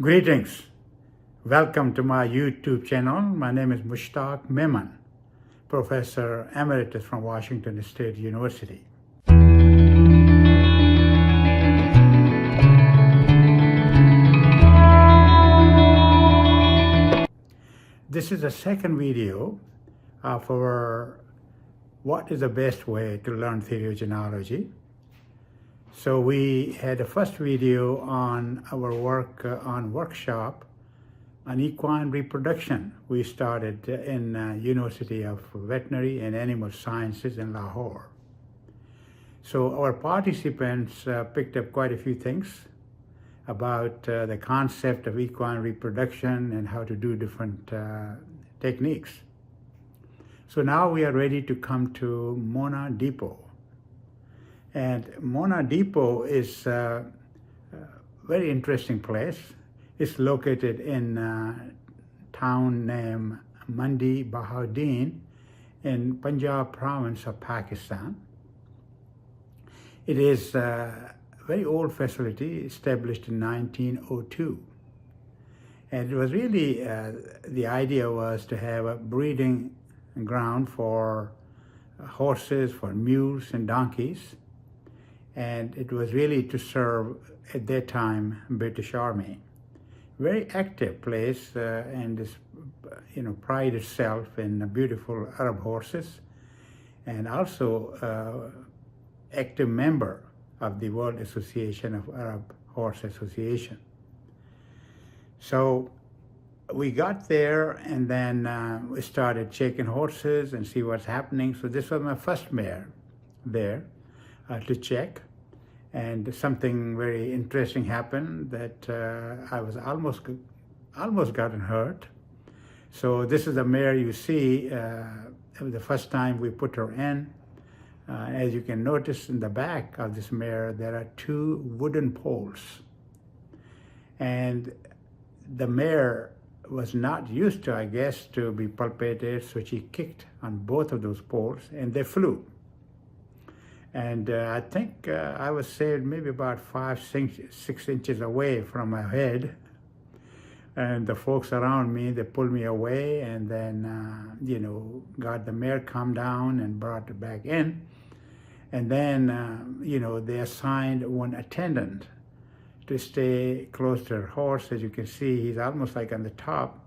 Greetings. Welcome to my YouTube channel. My name is Mushtaq Memon, Professor Emeritus from Washington State University. This is the second video for what is the best way to learn theriogenology. So we had a first video on our work on workshop on equine reproduction. We started in University of Veterinary and Animal Sciences in Lahore. So our participants picked up quite a few things about the concept of equine reproduction and how to do different techniques. So now we are ready to come to Mona Depot. And Mona Depot is a very interesting place. It's located in a town named Mandi Bahauddin in Punjab province of Pakistan. It is a very old facility established in 1902. And it was really, the idea was to have a breeding ground for horses, for mules and donkeys. And it was really to serve, at that time, British Army. Very active place, and this, pride itself in beautiful Arab horses, and also active member of the World Association of Arab Horse Association. So we got there, and then we started checking horses and see what's happening. So this was my first mare there to check. And something very interesting happened that I was almost gotten hurt. So this is the mare you see. It was the first time we put her in. As you can notice in the back of this mare, there are two wooden poles. And the mare was not used to, I guess, to be palpated, so she kicked on both of those poles and they flew. And I think I was saved maybe about 6 inches away from my head. And the folks around me, they pulled me away and then, got the mare calmed down and brought it back in. And then, they assigned one attendant to stay close to her horse. As you can see, he's almost like on the top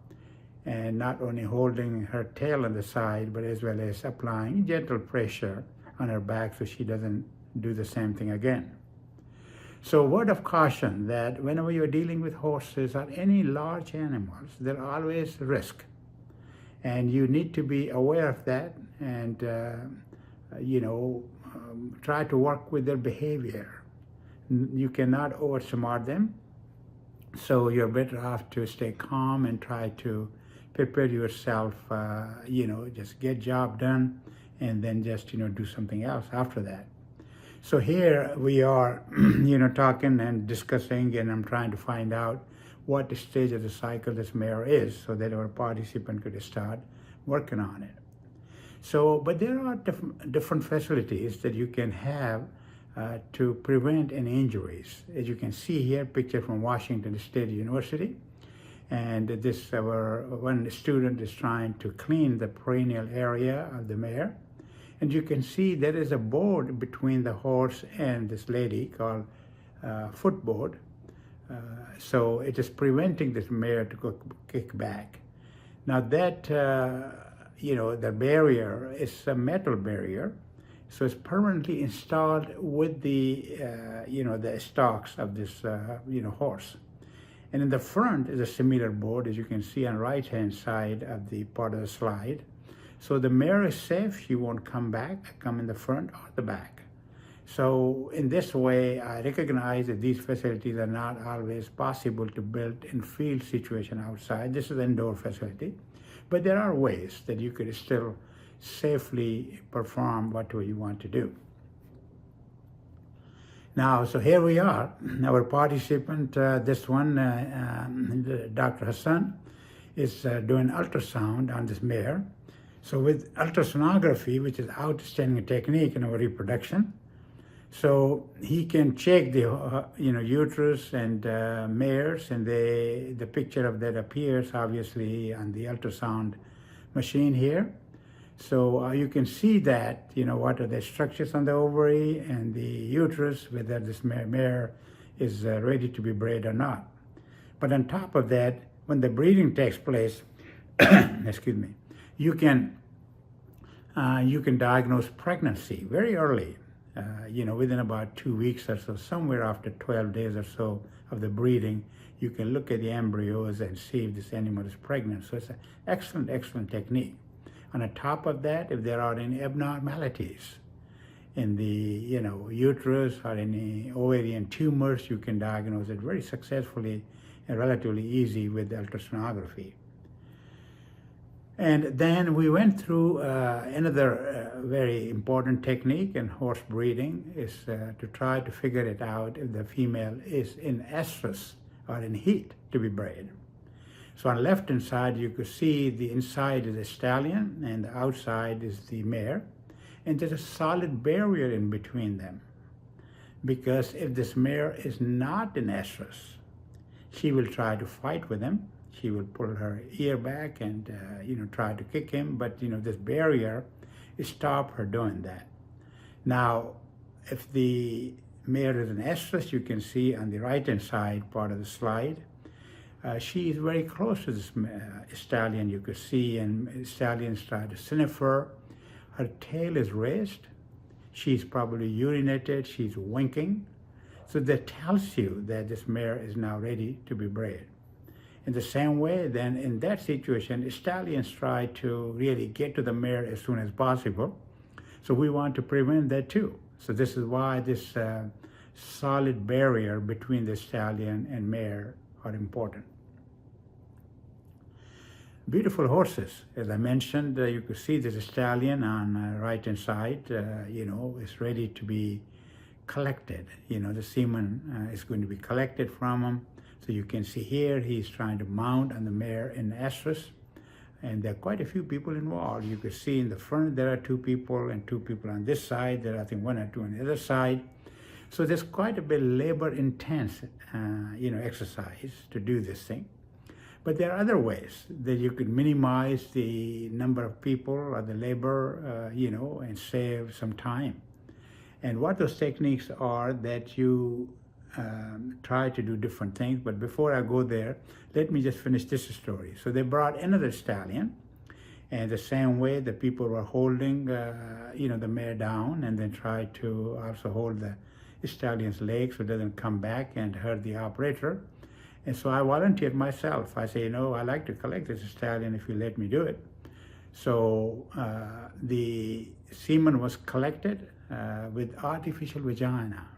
and not only holding her tail on the side, but as well as applying gentle pressure on her back so she doesn't do the same thing again. So word of caution that whenever you're dealing with horses or any large animals, there are always risk. And you need to be aware of that and, try to work with their behavior. You cannot oversmart them. So you're better off to stay calm and try to prepare yourself, just get job done and then just, do something else after that. So here we are, talking and discussing, and I'm trying to find out what stage of the cycle this mare is so that our participant could start working on it. So, but there are different facilities that you can have to prevent any injuries. As you can see here, picture from Washington State University. And this, our one student is trying to clean the perineal area of the mare. And you can see there is a board between the horse and this lady called footboard. So it is preventing this mare to kick back. Now that, the barrier is a metal barrier. So it's permanently installed with the, the stalks of this, horse. And in the front is a similar board, as you can see on the right-hand side of the part of the slide. So the mare is safe, she won't come in the front or the back. So in this way, I recognize that these facilities are not always possible to build in field situation outside. This is an indoor facility, but there are ways that you could still safely perform whatever you want to do. Now, so here we are, our participant, this one, Dr. Hassan, is doing ultrasound on this mare. So with ultrasonography, which is outstanding technique in our reproduction, So he can check the uterus and mares, and the picture of that appears obviously on the ultrasound machine here. So you can see that, what are the structures on the ovary and the uterus, whether this mare is ready to be bred or not. But on top of that, when the breeding takes place, excuse me, you can diagnose pregnancy very early, within about 2 weeks or so, somewhere after 12 days or so of the breeding, you can look at the embryos and see if this animal is pregnant. So it's an excellent, excellent technique. On top of that, if there are any abnormalities in the uterus or any ovarian tumors, you can diagnose it very successfully and relatively easy with ultrasonography. And then we went through another very important technique in horse breeding is to try to figure it out if the female is in estrus or in heat to be bred. So on the left-hand side, you could see the inside is a stallion and the outside is the mare. And there's a solid barrier in between them. Because if this mare is not in estrus, she will try to fight with him. She will pull her ear back and try to kick him, but this barrier stops her doing that. Now, if the mare is in estrus, you can see on the right-hand side part of the slide, she is very close to this stallion. You could see, and stallions try to sniff her. Her tail is raised. She's probably urinated. She's winking. So that tells you that this mare is now ready to be bred. In the same way, then in that situation, stallions try to really get to the mare as soon as possible. So we want to prevent that too. So this is why this solid barrier between the stallion and mare are important. Beautiful horses, as I mentioned, you could see there's a stallion on the right-hand side, is ready to be collected. The semen is going to be collected from him. So you can see here, he's trying to mount on the mare in estrus. And there are quite a few people involved. You can see in the front, there are 2 people and 2 people on this side. There are, I think, 1 or 2 on the other side. So there's quite a bit labor-intense, exercise to do this thing. But there are other ways that you could minimize the number of people or the labor, and save some time. And what those techniques are that you try to do different things. But before I go there, let me just finish this story. So they brought another stallion, and the same way the people were holding, the mare down, and then try to also hold the stallion's leg so it doesn't come back and hurt the operator. And so I volunteered myself. I say, I like to collect this stallion if you let me do it. So the semen was collected with artificial vagina.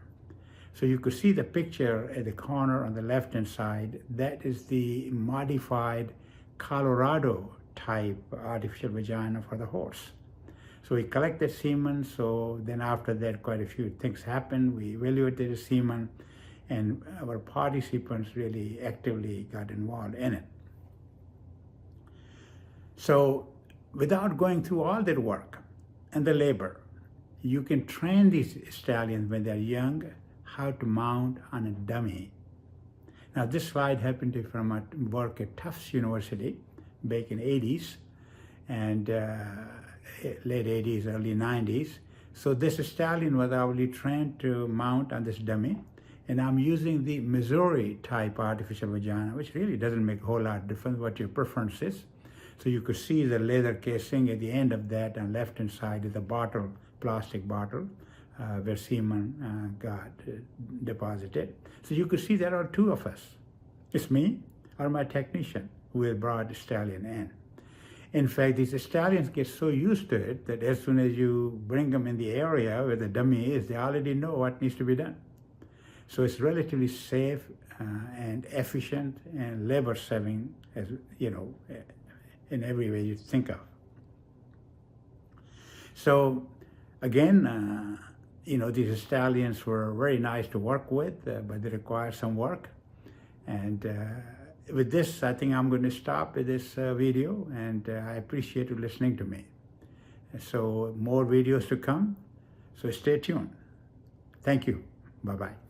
So you could see the picture at the corner on the left-hand side. That is the modified Colorado type artificial vagina for the horse. So we collected semen. So then after that, quite a few things happened. We evaluated the semen, and our participants really actively got involved in it. So without going through all that work and the labor, you can train these stallions when they're young how to mount on a dummy. Now this slide happened to be from my work at Tufts University back in the 80s and late 80s, early 90s. So this stallion was already trained to mount on this dummy, and I'm using the Missouri type artificial vagina, which really doesn't make a whole lot of difference what your preference is. So you could see the leather casing at the end of that, on the left-hand side is the bottle, plastic bottle, where semen got deposited. So you could see there are 2 of us. It's me or my technician who has brought the stallion in. In fact, these stallions get so used to it that as soon as you bring them in the area where the dummy is, they already know what needs to be done. So it's relatively safe and efficient and labor-saving, as in every way you think of. So again, these stallions were very nice to work with, but they require some work. And with this, I think I'm going to stop with this video, and I appreciate you listening to me. So more videos to come, so stay tuned. Thank you. Bye-bye.